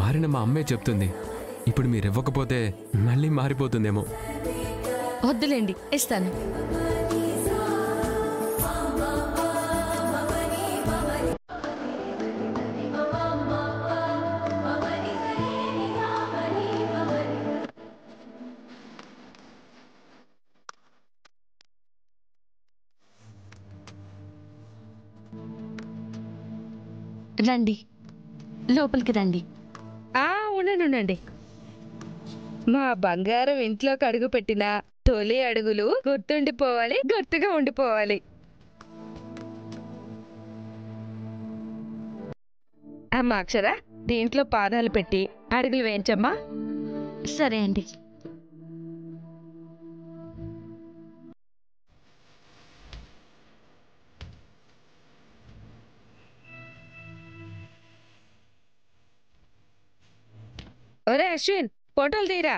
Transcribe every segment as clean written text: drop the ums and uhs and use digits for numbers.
మారిన మా అమ్మే చెప్తుంది. ఇప్పుడు మీరు ఇవ్వకపోతే మళ్ళీ మారిపోతుందేమో. వద్దులేండి, ఇస్తాను. రండి, లోపలికి రండి. ఉండండి. మా బంగారం ఇంట్లోకి అడుగు పెట్టిన తొలి అడుగులు గుర్తుండిపోవాలి, గుర్తుగా ఉండిపోవాలి. అమ్మా అక్షర, దీంట్లో పాదాలు పెట్టి అడుగులు వేయించమ్మా. సరే అండి. ఒరే అశ్విన్, ఫోటోలు తీరా.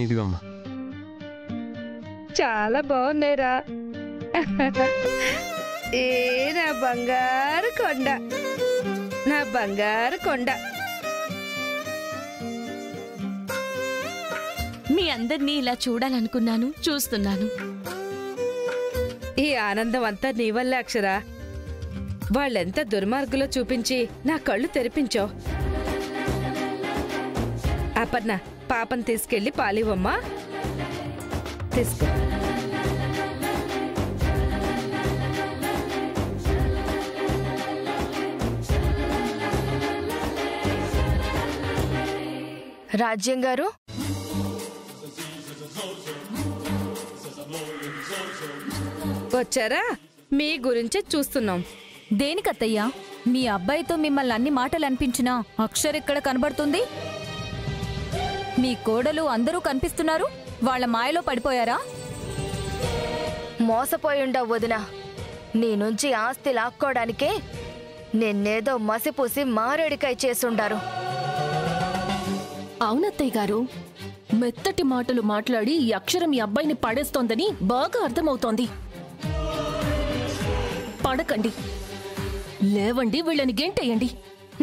ఇదిగోమ్మా. చాలా బాగున్నాయిరా. ఏ నా బంగారు కొండ, నా బంగారు కొండ. మీ అందరినీ ఇలా చూడాలనుకున్నాను, చూస్తున్నాను. ఈ ఆనందం అంతా నీ వల్లే అక్షరా. వాళ్ళెంత దుర్మార్గులో చూపించి నా కళ్ళు తెరిపించావు. అపర్ణ, పాపని తీసుకెళ్లి పాలివమ్మా. తీసుకో. రాజ్యం గారు, వచ్చారా? మీ గురించే చూస్తున్నాం. దేనికత్తయ్యా? మీ అబ్బాయితో మిమ్మల్ని అన్ని మాటలు అనిపించినా అక్షర్ ఎక్కడ కనబడుతుంది? మీ కోడలు అందరూ కనిపిస్తున్నారు, వాళ్ళ మాయలో పడిపోయారా? మోసపోయుండవు వదినా. నీ నుంచి ఆస్తి లాక్కోడానికే నిన్నేదో మసిపూసి మారేడికాయ చేసుండారు. అవునత్తయ్య గారు, మెత్తటి మాటలు మాట్లాడి ఈ అక్షరం ఈ అబ్బాయిని పడేస్తోందని బాగా అర్థమవుతోంది. పడకండి, లేవండి, వీళ్ళని గెంటేయండి.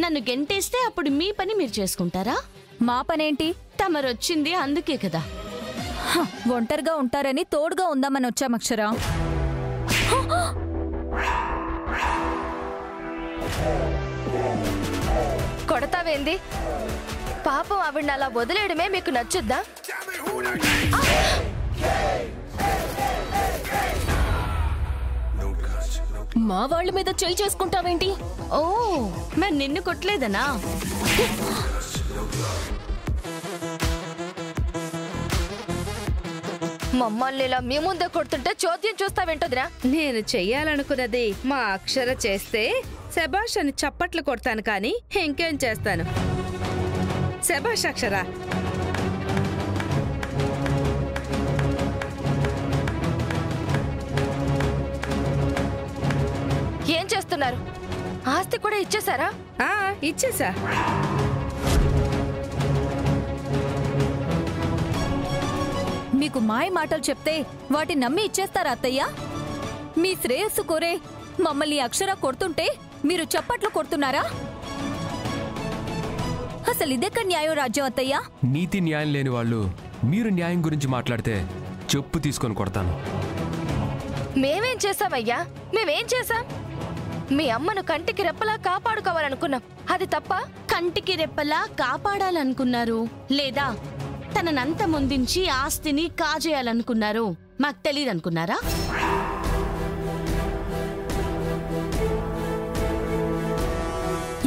నన్ను గెంటేస్తే అప్పుడు మీ పని మీరు చేసుకుంటారా? మా పనేంటి? తమరొచ్చింది అందుకే కదా. ఒంటరిగా ఉంటారని తోడుగా ఉందామని వచ్చాం అక్షరా. కొడతావేంది? పాపం ఆవిడ్ని అలా వదిలేయడమే మీకు నచ్చుద్దా? మా వాళ్ళ మీద చేయి చేసుకుంటావేంటి? ఓ, మరి నిన్ను కొట్టలేదనా? మమ్మల్ని ఇలా మీ ముందే కొడుతుంటే చోద్యం చూస్తావేంటోదిరా? నేను చెయ్యాలనుకున్నది మా అక్షర చేస్తే శభాష్ అని చప్పట్లు కొడతాను, కానీ ఇంకేం చేస్తాను? శభాష్ అక్షర. ఏం చేస్తున్నారు? ఆస్తి కూడా ఇచ్చేసారా? ఇచ్చేసా. మీకు మాయ మాటలు చెప్తే వాటి నమ్మి ఇచ్చేస్తారా అత్తయ్య? మీ శ్రేయస్సు కోరే మమ్మల్ని అక్షర కొడుతుంటే మీరు చప్పట్లు కొడుతున్నారా? అసలు ఇదెక్కడ న్యాయం రాజ్యం అత్తయ్య? నీతి న్యాయం లేని వాళ్ళు మీరు న్యాయం గురించి మాట్లాడితే చెప్పు తీసుకొని కొడతాను. మేమేం చేశామయ్యా? మేమేం చేశాం? మీ అమ్మను కంటికి రెప్పలా కాపాడుకోవాలనుకున్నాం, అది తప్ప? కంటికి రెప్పలా కాపాడాలనుకున్నారు, లేదా తననంత ముందించి ఆస్తిని కాజేయాలనుకున్నారు? మాకు తెలియదనుకున్నారా?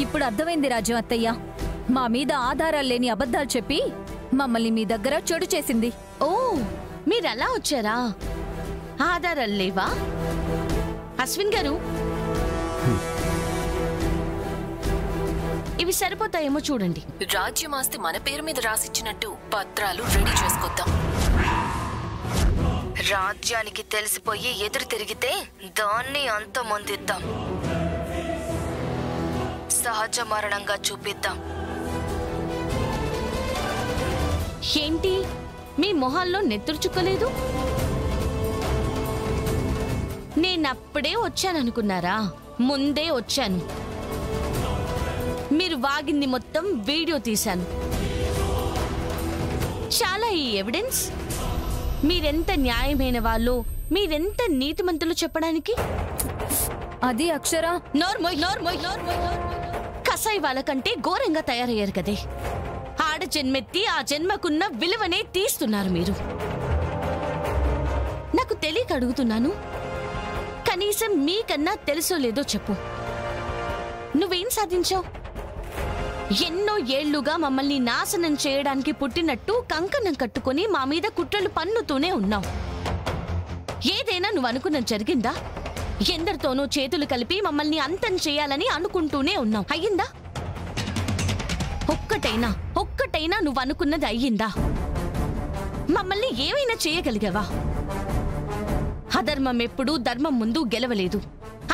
ఇప్పుడు అర్థమైంది రాజ్యం అత్తయ్య. మా మీద ఆధారాలు లేని అబద్ధాలు చెప్పి మమ్మల్ని మీ దగ్గర చెడు చేసింది. ఓ, మీరలా వచ్చారా? ఆధారాలు లేవా? అశ్విన్ గారు, ఇవి సరిపోతాయేమో చూడండి. రాజ్యమాస్తి మన పేరు మీద రాసిచ్చినట్టు పత్రాలు రెడీ చేసుకొద్దాం. రాజ్యానికి తెలిసిపోయి ఎదురు తిరిగితే దాన్ని అంతమొందిద్దాం, సహజ మరణంగా చూపిద్దాం. ఏంటి మీ మొహాల్లో నెత్తురు చుక్కలేదు? నేనప్పుడే వచ్చాననుకున్నారా? ముందే వచ్చాను. మీరు వాగింది మొత్తం వీడియో తీశాను. చాలా ఈ ఎవిడెన్స్. మీరెంత న్యాయమైన వాళ్ళు, మీరెంత నీతిమంతులు చెప్పడానికి. అది అక్షర. కసాయి వాళ్ళకంటే ఘోరంగా తయారయ్యారు కదే. ఆడ జన్మెత్తి ఆ జన్మకున్న విలువనే తీస్తున్నారు మీరు. నాకు తెలియక అడుగుతున్నాను, కనీసం మీకన్నా తెలుసో లేదో చెప్పు. నువ్వేం సాధించావు? ఎన్నో ఏళ్లుగా మమ్మల్ని నాశనం చేయడానికి పుట్టినట్టు కంకణం కట్టుకుని మా మీద కుట్రలు పన్నుతూనే ఉన్నావు. ఏదైనా నువ్వు అనుకున్నది జరిగిందా? ఎందరితోనూ చేతులు కలిపి మమ్మల్ని అంతం చేయాలని అనుకుంటూనే ఉన్నావు. అయ్యిందా? ఒక్కటైనా నువ్వు అనుకున్నది అయ్యిందా? మమ్మల్ని ఏమైనా చేయగలిగావా? అధర్మం ఎప్పుడూ ధర్మం ముందు గెలవలేదు.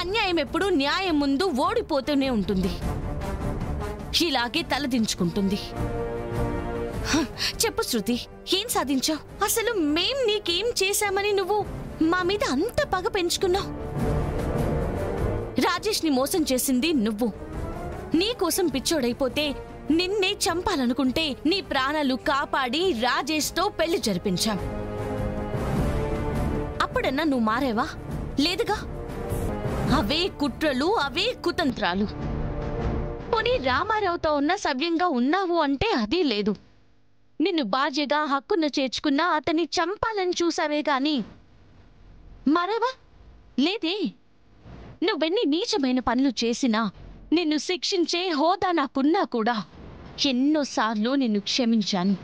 అన్యాయం ఎప్పుడూ న్యాయం ముందు ఓడిపోతూనే ఉంటుంది. ఇలాగే తలదించుకుంటుంది. చెప్పు శృతి, ఏం సాధించావు? అసలు మేం నీకేం చేశామని నువ్వు మా మీద అంత పగ పెంచుకున్నావు? రాజేష్ ని మోసం చేసింది నువ్వు. నీకోసం పిచ్చోడైపోతే నిన్నే చంపాలనుకుంటే నీ ప్రాణాలు కాపాడి రాజేష్ తో పెళ్లి జరిపించాం. అప్పుడన్నా నువ్వు మారేవా? లేదుగా. అవే కుట్రలు, అవే కుతంత్రాలు. పోనీ రామారావుతో ఉన్న సవ్యంగా ఉన్నావు అంటే అది లేదు. నిన్ను బాధ్యగా హక్కున చేర్చుకున్నా అతన్ని చంపాలని చూసావే గాని మరవా? లేదే. నువ్వెన్ని నీచమైన పనులు చేసినా, నిన్ను శిక్షించే హోదా నాకున్నా కూడా ఎన్నోసార్లు నిన్ను క్షమించాను.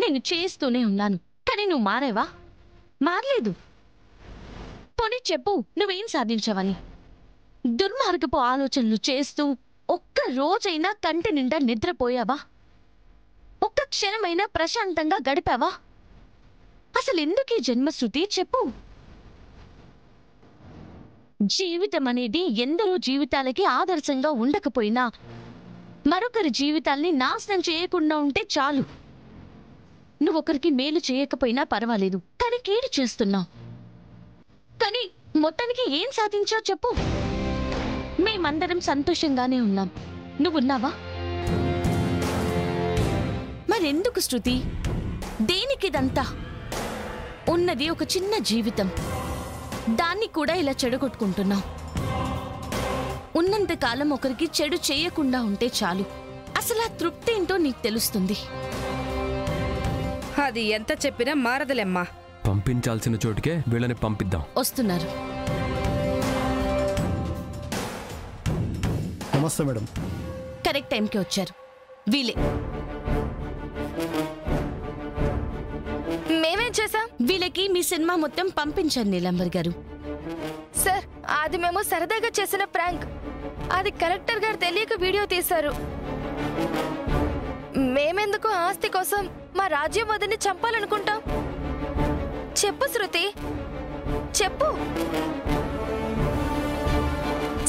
నేను చేస్తూనే ఉన్నాను. కానీ నువ్వు మారేవా? మారలేదు. పోనీ చెప్పు, నువ్వేం సాధించావని? దుర్మార్గపు ఆలోచనలు చేస్తూ ఒక్క రోజైనా కంటి నిండా నిద్రపోయావా? ఒక్క క్షణమైనా ప్రశాంతంగా గడిపావా? అసలు ఎందుకీ జన్మశృతి? చెప్పు. జీవితం అనేది ఎందరో జీవితాలకి ఆదర్శంగా ఉండకపోయినా మరొకరి జీవితాల్ని నాశనం చేయకుండా ఉంటే చాలు. నువ్వొకరికి మేలు చేయకపోయినా పర్వాలేదు, కానీ కీడు చేస్తున్నావు. కానీ మొత్తానికి ఏం సాధించావు చెప్పు. మేమందరం సంతోషంగానే ఉన్నాం. నువ్వున్నావా? మరెందుకు శృతి? దేనికిదంతా? ఉన్నది ఒక చిన్న జీవితం, దాన్ని కూడా ఇలా చెడగొట్టుకుంటున్నావు. ఉన్నంతకాలం ఒకరికి చెడు చేయకుండా ఉంటే చాలు. అసలు ఆ తృప్తి ఏంటో నీకు తెలుస్తుంది. అది ఎంత చెప్పినా మారదలేమ్మా. పంపించాల్సిన చోటుకే వీళ్ళని పంపిద్దాం. వస్తున్నారు. నమస్తే మేడం. కరెక్ట్ టైంకి వచ్చారు. వీలే. మేమేం చేశాం? వీళ్ళకి మీ సినిమా మొత్తం పంపించండి నీలంబర్ గారు. సార్, అది మేము సరదాగా చేసిన ప్రాంక్. అది కలెక్టర్ గారు తెలియక వీడియో తీశారు. మేమెందుకు ఆస్తి కోసం మా రాజ్యం వదిని చంపాలనుకుంటాం? చెప్పు శృతి, చెప్పు.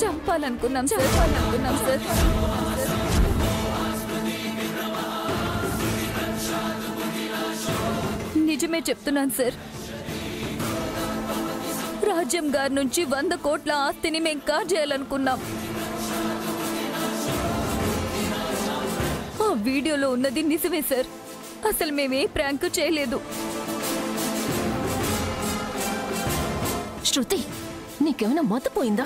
చంపాలనుకున్నాం సార్. నిజమే చెప్తున్నాను సార్. రాజ్యం గారి నుంచి 100 కోట్ల ఆస్తిని మేం కాజేయాలనుకున్నాం. ఆ వీడియోలో ఉన్నది నిజమే సార్. అసలు మేమే ప్రాంక్ చేయలేదు. శృతి, నీకేమైనా మతపోయిందా?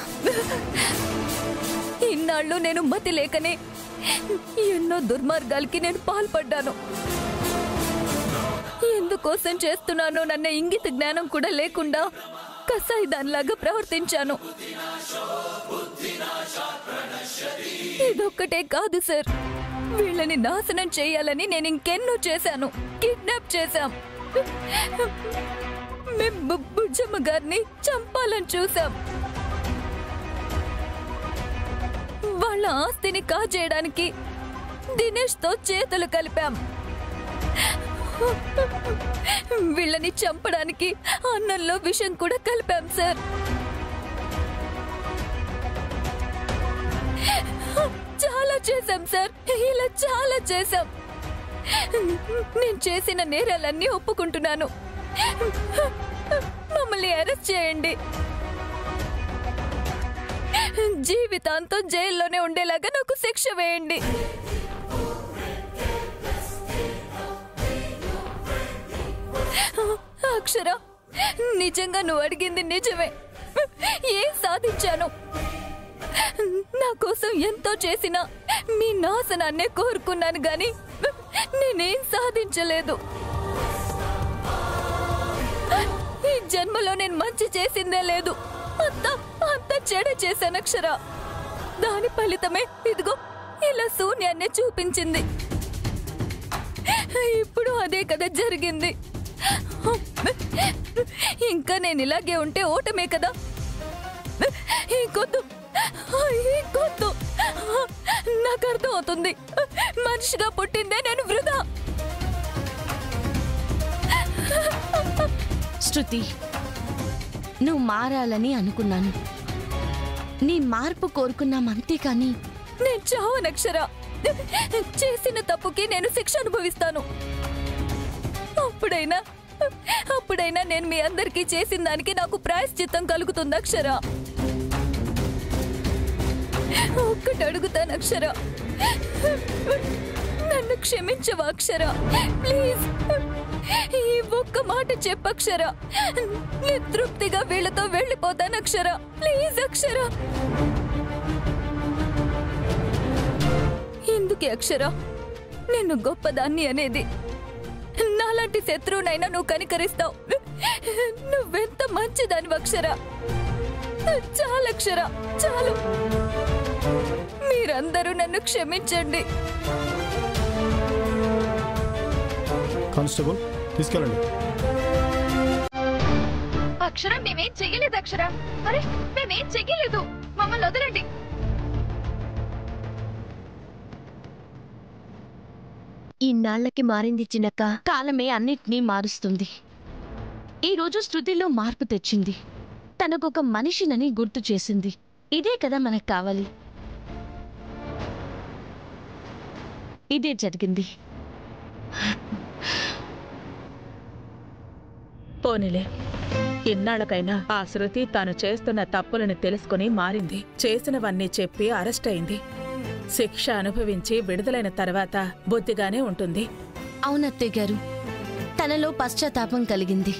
ఇన్నాళ్ళు నేను మతి లేకనే ఎన్నో దుర్మార్గాలకి నేను పాల్పడ్డాను. ఎందుకోసం చేస్తున్నానో నన్న ఇంగిత జ్ఞానం కూడా లేకుండా కసాయి దానిలాగా ప్రవర్తించాను. ఇదొక్కటే కాదు సార్, వీళ్ళని నాశనం చేయాలని నేను ఇంకెన్నో చేశాను. కిడ్నాప్ చేశాం. మేము బుజ్జమ్మ గారిని చంపాలని చూసాం. వాళ్ళ ఆస్తిని కాజేయడానికి దినేష్ తో చేతులు కలిపాం. వీళ్ళని చంపడానికి అన్నంలో విషం కూడా కలిపాం సార్. చాలా చేశాం సార్, ఇలా చాలా చేశాం. నేను చేసిన నేరాలన్నీ ఒప్పుకుంటున్నాను. మమ్మల్ని అరెస్ట్ చేయండి. జీవితాంతం జైల్లోనే ఉండేలాగా నాకు శిక్ష వేయండి. అక్షర, నిజంగా నువ్వు అడిగింది నిజమే. ఏం సాధించాను? నా కోసం ఎంతో చేసినా మీ నాశనాన్నే కోరుకున్నాను గాని నేనేం సాధించలేదు. ఈ జన్మలో నేను మంచి చేసిందే లేదు. అంతా చెడు చేశాను అక్షర. దాని ఫలితమే ఇదిగో ఇలా శూన్యాన్నే చూపించింది. ఇప్పుడు అదే కదా జరిగింది. ఇంకా నేను ఇలాగే ఉంటే ఓటమే కదా. ఇంకొద్దు, నాకు అర్థం అవుతుంది. మనిషిగా పుట్టిందే నేను వృధా. శృతి, నువ్వు మారాలని అనుకున్నాను, నీ మార్పు కోరుకున్నాం, అంతేకాని నేను చావను అక్షర. చేసిన తప్పుకి నేను శిక్ష అనుభవిస్తాను. అప్పుడైనా నేను మీ అందరికీ చేసిన దానికి నాకు ప్రాయశ్చిత్తం కలుగుతుంది అక్షర. ఒక్కటి అడుగుతాను అక్షర, నన్ను క్షమించవా అక్షర? ప్లీజ్, ఈ ఒక్క మాట చెప్పక్షర. నేను తృప్తిగా వీళ్ళతో వెళ్ళిపోతాను అక్షర. ప్లీజ్ అక్షర. ఎందుకే అక్షర నిన్ను గొప్పదాన్ని అనేది? నాలాంటి శత్రువునైనా నువ్వు కనికరిస్తావు. నువ్వెంత మంచిదాని అక్షర. చాలు అక్షర, చాలు. మీరందరూ నన్ను క్షమించండి. కానిస్టేబుల్, తీసుకెళ్ళండి. అక్షర, మేమేం చెయ్యలేదు అక్షర. అరే, మేమేం చెయ్యలేదు, మమ్మల్ని వదలండి. ఇన్నాళ్లకి మారింది చిన్నక్క. కాలమే అన్నిటినీ మారుస్తుంది. ఈరోజు శృతిలో మార్పు తెచ్చింది. తనకొక మనిషినని గుర్తు చేసింది. ఇదే కదా మనకు కావాలి. ఇదే జరిగింది. పోనీలే, ఇన్నాళ్ళకైనా ఆ శృతి తాను చేస్తున్న తప్పులను తెలుసుకుని మారింది. చేసినవన్నీ చెప్పి అరెస్ట్ అయింది. శిక్ష అనుభవించి విడుదలైన తర్వాత బుద్ధిగానే ఉంటుంది. అవునత్తయ్య గారు, తనలో పశ్చాత్తాపం కలిగింది.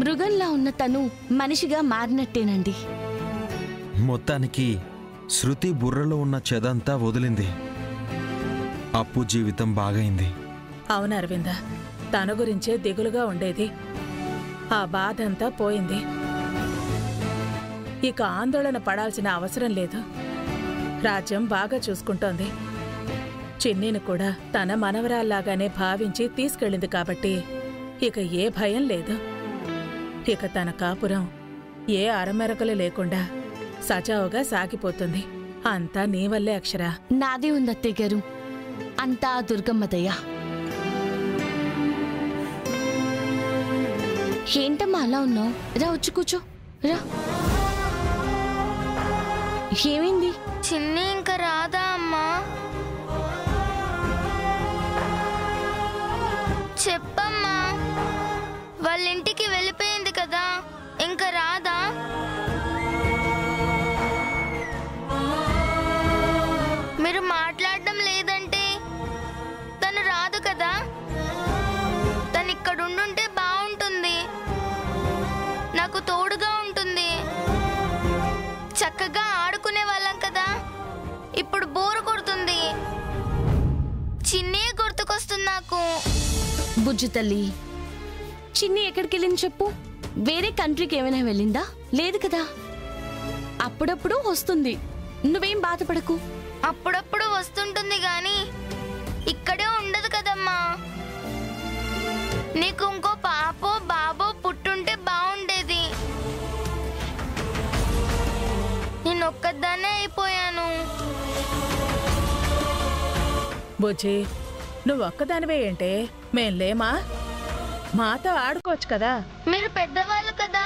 మృగంలా ఉన్న తను మనిషిగా మారినట్టేనండి. మొత్తానికి శృతి బుర్రలో ఉన్న చెదంతా వదిలింది. అప్పు జీవితం బాగైంది. అవును అరవింద, తన గురించే దిగులుగా ఉండేది. ఆ బాధంతా పోయింది. ఇక ఆందోళన పడాల్సిన అవసరం లేదు. రాజ్యం బాగా చూసుకుంటోంది. చిన్నీని కూడా తన మనవరాల్లాగానే భావించి తీసుకెళ్ళింది కాబట్టి ఇక ఏ భయం లేదు. ఇక తన కాపురం ఏ అరమెరకలు లేకుండా సజావుగా సాగిపోతుంది. అంతా నీ వల్లే అక్షర. నాదే ఉంది అత్తయ్య గారు, అంతా దుర్గమ్మదయ్య. ఏంటమ్మా అలా ఉన్నావు? రా, వచ్చి కూర్చో. రా. ఏమైంది? చిన్ని ఇంకా రాదా అమ్మా? చెప్పమ్మా. వాళ్ళ ఇంటికి వెళ్ళిపోయింది కదా, ఇంకా రాదా? మీరు మాట్లాడడం లేదంటే తను రాదు కదా. తను ఇక్కడ ఉండుంటే బాగుంటుంది, నాకు తోడుగా ఉంటుంది. చక్కగా ఆడుకునే వాళ్ళం కదా. ఇప్పుడు బోరు కొడుతుంది. చిన్నే గుర్తుకొస్తుంది నాకు. బుజ్జి తల్లి, చిన్ని ఎక్కడికి వెళ్ళింది చెప్పు? వేరే కంట్రీకి ఏమైనా వెళ్ళిందా? లేదు కదా. అప్పుడప్పుడు వస్తుంది, నువ్వేం బాధపడకు. అప్పుడప్పుడు వస్తుంటుంది గాని ఇక్కడే ఉండదు కదమ్మా. నీకు ఇంకో పాపో బాబో పుట్టుంటే బాగుండేది. నేను ఒక్కదాన్నే అయిపోయాను. బుజ్జి, నువ్వు ఒక్కదానివే ఏంటే? మేం లేమా? మాతో ఆడుకోవచ్చు కదా. మీరు పెద్దవాళ్ళు కదా,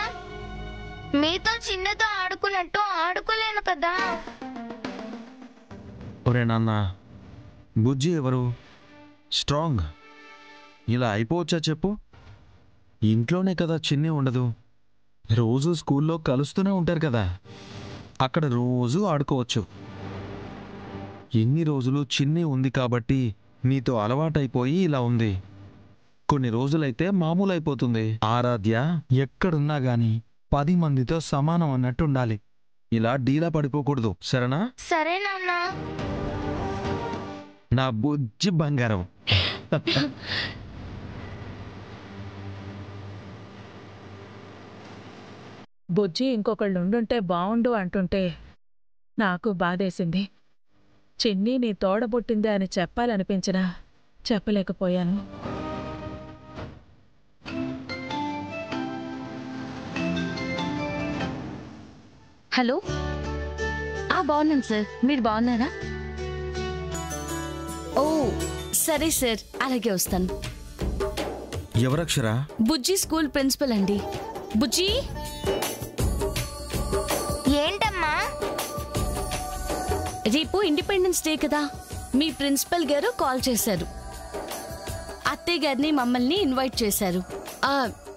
మీతో చిన్నతో ఆడుకున్నట్టు ఆడుకోలేను కదా. ఒరే నాన్న, బుజ్జి ఎవరు? స్ట్రాంగ్. ఇలా అయిపోవచ్చా చెప్పు? ఇంట్లోనే కదా చిన్ని ఉండదు, రోజు స్కూల్లో కలుస్తూనే ఉంటారు కదా, అక్కడ రోజు ఆడుకోవచ్చు. ఎన్ని రోజులు చిన్ని ఉంది కాబట్టి నీతో అలవాటైపోయి ఇలా ఉంది. కొన్ని రోజులైతే మామూలు అయిపోతుంది. ఆరాధ్య ఎక్కడున్నా గాని 10 మందితో సమానం అన్నట్టు ఉండాలి. ఇలా డీలా పడిపోకూడదు, సరేనా? సరే నాన్న. నా బుజ్జి బంగారం. బుజ్జి ఇంకొకళ్ళు ఉండుంటే బావుండు అంటుంటే నాకు బాధేసింది. చిన్ని నీ తోడబుట్టిందే అని చెప్పాలనిపించినా చెప్పలేకపోయాను. హలో, బాగున్నాను సార్, మీరు బాగున్నారా? ఓ సరే సార్, అలాగే వస్తాను. ఎవరక్షరా? బుజ్జి స్కూల్ ప్రిన్సిపల్ అండి. బుజ్జి, ఏంటమ్మా? రేపు ఇండిపెండెన్స్ డే కదా, మీ ప్రిన్సిపల్ గారు కాల్ చేశారు. అత్తయ్య గారిని మమ్మల్ని ఇన్వైట్ చేశారు.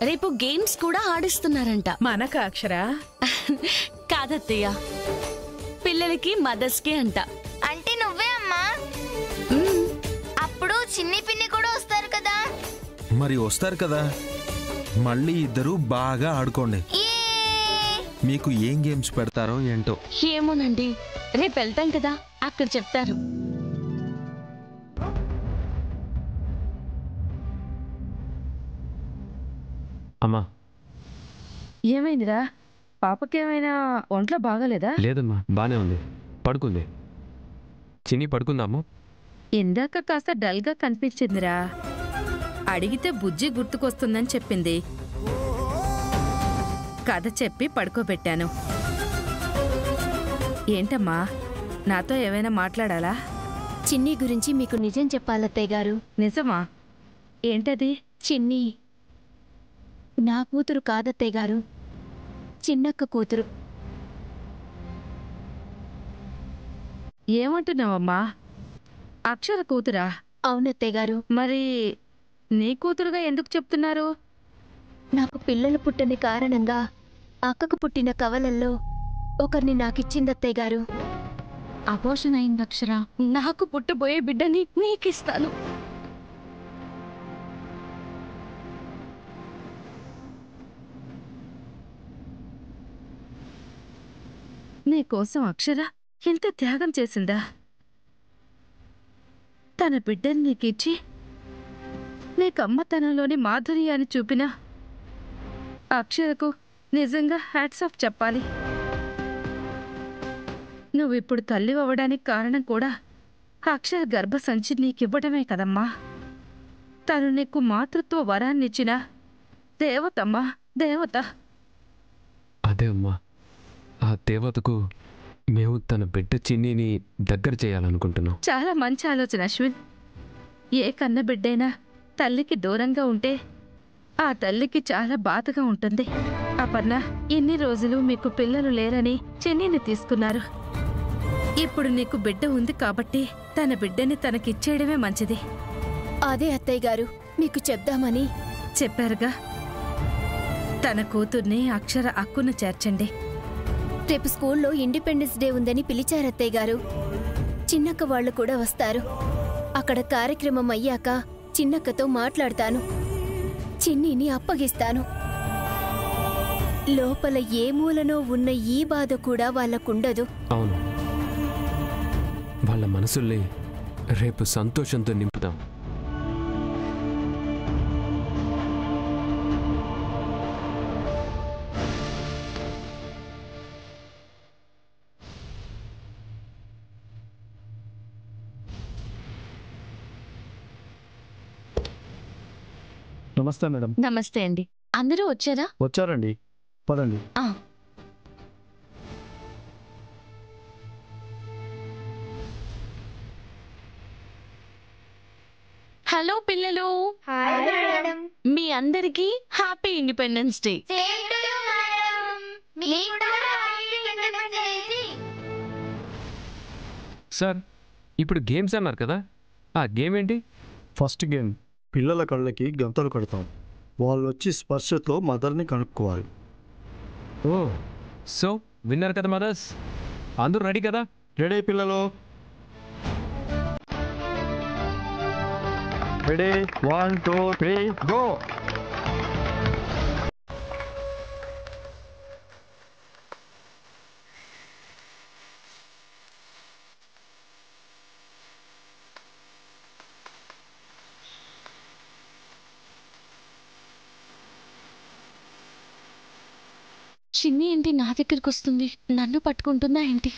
రేపు గేమ్స్ కూడా ఆడిస్తున్నారంట. మనక అక్షరా? కాదత్తయ్య, పిల్లలకి మదర్స్ డే అంట. అంటే నువ్వే అమ్మా? అప్పుడు చిన్ని పిన్ని కూడా వస్తారు కదా. మరి వస్తారు కదా, మళ్ళీ ఇద్దరు బాగా ఆడుకోండి. మీకు ఏం గేమ్స్ పెడతారో ఏంటో. ఏమోనండి, రేపు వెళ్తాం కదా, అక్కడ చెప్తారు. అమ్మా, ఏమైందిరా? పాపకేమైనా ఒంట్లో బాగాలేదా? లేదమ్మా, బానే ఉంది, పడుకుంది. చిన్ని పడుకుందాము. ఇందాక కాస్త డల్గా కనిపించిందిరా. అడిగితే బుజ్జి గుర్తుకొస్తుందని చెప్పింది. కథ చెప్పి పడుకోబెట్టాను. ఏంటమ్మా, నాతో ఏమైనా మాట్లాడాలా? చిన్ని గురించి మీకు నిజం చెప్పాలత్తయ్య గారు. నిజమా? ఏంటది? చిన్ని నా కూతురు కాదత్తయ్య గారు, చిన్నక్క కూతురు. ఏమంటున్నావమ్మా? అక్షర కూతురా? అవునత్తయ్య గారు. మరి నీ కూతురుగా ఎందుకు చెప్తున్నారు? నాకు పిల్లలు పుట్టని కారణంగా అక్కకు పుట్టిన కవలల్లో ఒకరిని నాకిచ్చిందత్తయ్య గారు. అబోషన్ అయింది అక్షర. నాకు పుట్టబోయే బిడ్డని నీకిస్తాను. నీకోసం అక్షర ఎంత త్యాగం చేసిందా? తన బిడ్డని నీకిచ్చి నీకమ్మతనంలోని మాధుర్యాన్ని చూపిన అక్షరకు నిజంగా హ్యాట్స్ ఆఫ్ చెప్పాలి. నువ్విప్పుడు తల్లి అవ్వడానికి కారణం కూడా అక్షర గర్భసంచి నీకివ్వడమే కదమ్మా. తను నీకు మాతృత్వ వరాన్నిచ్చిన దేవతమ్మా, దేవత. అదే అమ్మా, ఆ దేవతకు మేము తన బిడ్డ చిన్నిని దగ్గర చేయాలనుకుంటున్నాం. చాలా మంచి ఆలోచన అశ్విన్. ఏ కన్న బిడ్డైనా తల్లికి దూరంగా ఉంటే ఆ తల్లికి చాలా బాధగా ఉంటుంది. అపర్ణ, ఇన్ని రోజులు మీకు పిల్లలు లేరని చెన్నీని తీసుకున్నారు. ఇప్పుడు నీకు బిడ్డ ఉంది కాబట్టి తన బిడ్డని తనకిచ్చేయడమే మంచిది. అదే అత్తయ్య గారు మీకు చెప్దామని. చెప్పారుగా, తన కూతుర్ని అక్షర అక్కును చేర్చండి. రేపు స్కూల్లో ఇండిపెండెన్స్ డే ఉందని పిలిచారత్తయ్య గారు. చిన్నక్క వాళ్ళు కూడా వస్తారు. అక్కడ కార్యక్రమం అయ్యాక చిన్నక్కతో మాట్లాడతాను. చిన్నిని అప్పగిస్తాను. లోపల ఏ మూలనో ఉన్న ఈ బాధ కూడా వాళ్ళకుండదు. అవును, వాళ్ళ మనసుల్ని రేపు సంతోషంతో నింపుదాం. నమస్తే మేడం. నమస్తే అండి. అందరూ వచ్చారా? వచ్చారండి, పదండి. హలో పిల్లలు. మీ అందరికీ హ్యాపీ ఇండిపెండెన్స్ డే. సార్ ఇప్పుడు గేమ్స్ అన్నారు కదా, ఆ గేమ్ ఏంటి? ఫస్ట్ గేమ్ పిల్లల కళ్ళకి గంతలు కడతాం. వాళ్ళు వచ్చి స్పర్శతో మదర్ని కనుక్కోవాలి. ఓ, సో విన్నారు కదా మదర్స్, అందరూ రెడీ కదా? రెడీ పిల్లలు? Ready, 1 2 3 go. చిన్ని ఏంటి నా దగ్గరికి వస్తుంది? నన్ను పట్టుకుంటుందా ఏంటి?